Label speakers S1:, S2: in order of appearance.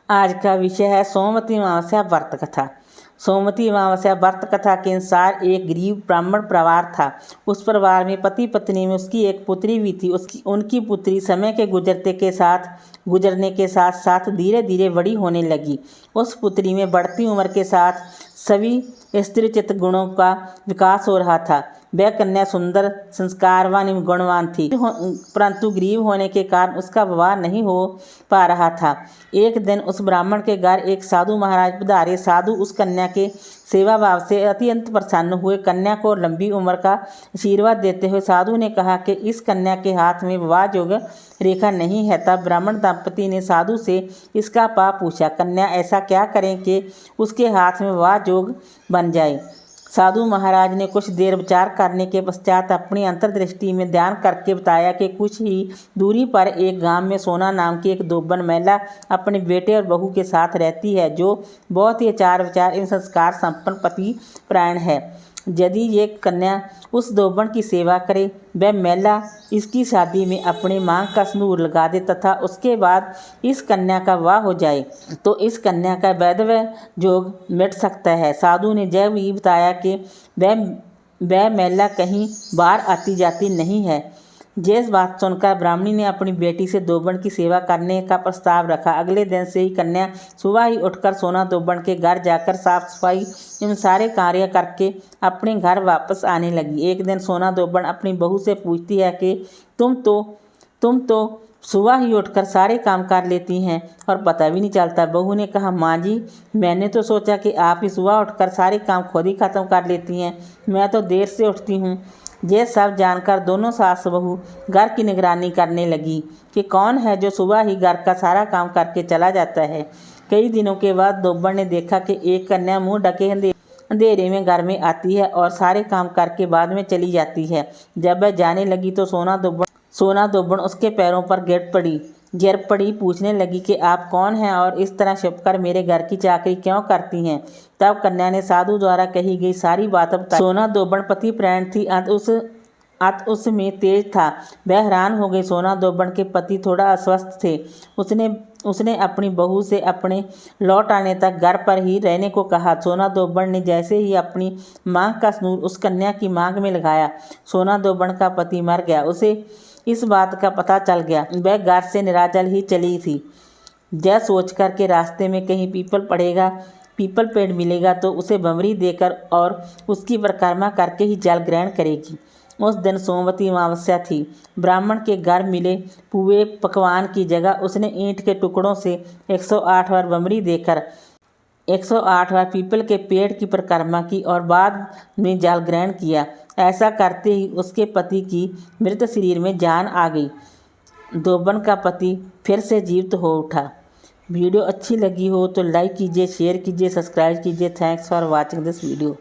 S1: आज का विषय है सोमवती अमावस्या व्रत कथा। सोमवती अमावस्या व्रत कथा के अनुसार एक गरीब ब्राह्मण परिवार था। उस परिवार में पति पत्नी में उसकी एक पुत्री भी थी। उनकी पुत्री समय के गुजरने के साथ साथ धीरे धीरे बड़ी होने लगी। उस पुत्री में बढ़ती उम्र के साथ सभी स्त्रीचित गुणों का विकास हो रहा था। वह कन्या सुंदर, संस्कारवान एवं गुणवान थी, परंतु गरीब होने के कारण उसका विवाह नहीं हो पा रहा था। एक दिन उस ब्राह्मण के घर एक साधु महाराज पधारे। साधु उस कन्या के सेवा भाव से अत्यंत प्रसन्न हुए। कन्या को लंबी उम्र का आशीर्वाद देते हुए साधु ने कहा कि इस कन्या के हाथ में विवाह योग्य रेखा नहीं है। तब ब्राह्मण दंपति ने साधु से इसका पाप पूछा, कन्या ऐसा क्या करें कि उसके हाथ में विवाह योग्य बन जाए। साधु महाराज ने कुछ देर विचार करने के पश्चात अपनी अंतर्दृष्टि में ध्यान करके बताया कि कुछ ही दूरी पर एक गांव में सोना नाम की एक दोबन महिला अपने बेटे और बहू के साथ रहती है, जो बहुत ही आचार विचार एवं संस्कार संपन्न पति परायण है। यदि ये कन्या उस दोबन की सेवा करे, वह महिला इसकी शादी में अपने मांग का सिंदूर लगा दे तथा उसके बाद इस कन्या का विवाह हो जाए तो इस कन्या का वैधव्य योग मिट सकता है। साधु ने जब भी बताया कि वह महिला कहीं बाहर आती जाती नहीं है। जिस बात सुनकर ब्राह्मणी ने अपनी बेटी से दोबन की सेवा करने का प्रस्ताव रखा। अगले दिन से ही कन्या सुबह ही उठकर सोना दोबन के घर जाकर साफ सफाई एवं सारे कार्य करके अपने घर वापस आने लगी। एक दिन सोना दोबन अपनी बहू से पूछती है कि तुम तो सुबह ही उठकर सारे काम कर लेती हैं और पता भी नहीं चलता। बहू ने कहा, माँ जी, मैंने तो सोचा कि आप ही सुबह उठकर सारे काम खुद ही ख़त्म कर लेती हैं, मैं तो देर से उठती हूँ। ये सब जानकर दोनों सास बहू घर की निगरानी करने लगी कि कौन है जो सुबह ही घर का सारा काम करके चला जाता है। कई दिनों के बाद दोबन ने देखा कि एक कन्या मुंह ढके अंधेरे में घर में आती है और सारे काम करके बाद में चली जाती है। जब वह जाने लगी तो सोना दोबन उसके पैरों पर गिर पड़ी, पूछने लगी कि आप कौन हैं और इस तरह छिपकर मेरे घर की चाकरी क्यों करती हैं। तब कन्या ने साधु द्वारा कही गई सारी बात बताई। सोना दोबन पति प्राण थी, अत उसमें तेज था। वह हैरान हो गई। सोना दोबन के पति थोड़ा अस्वस्थ थे। उसने अपनी बहू से अपने लौट आने तक घर पर ही रहने को कहा। सोना दोबन ने जैसे ही अपनी मांग का सिंदूर उस कन्या की मांग में लगाया, सोना दोबन का पति मर गया। उसे इस बात का पता चल गया। वह घर से निराजल ही चली थी। यह सोचकर के रास्ते में कहीं पीपल पेड़ मिलेगा तो उसे बमरी देकर और उसकी परिक्रमा करके ही जल ग्रहण करेगी। उस दिन सोमवती अमावस्या थी। ब्राह्मण के घर मिले पुए पकवान की जगह उसने ईंट के टुकड़ों से 108 बार बमरी देकर 108 बार पीपल के पेड़ की परिक्रमा की और बाद में जल ग्रहण किया। ऐसा करते ही उसके पति की मृत शरीर में जान आ गई। दोबन का पति फिर से जीवित हो उठा। वीडियो अच्छी लगी हो तो लाइक कीजिए, शेयर कीजिए, सब्सक्राइब कीजिए। Thanks for watching this video.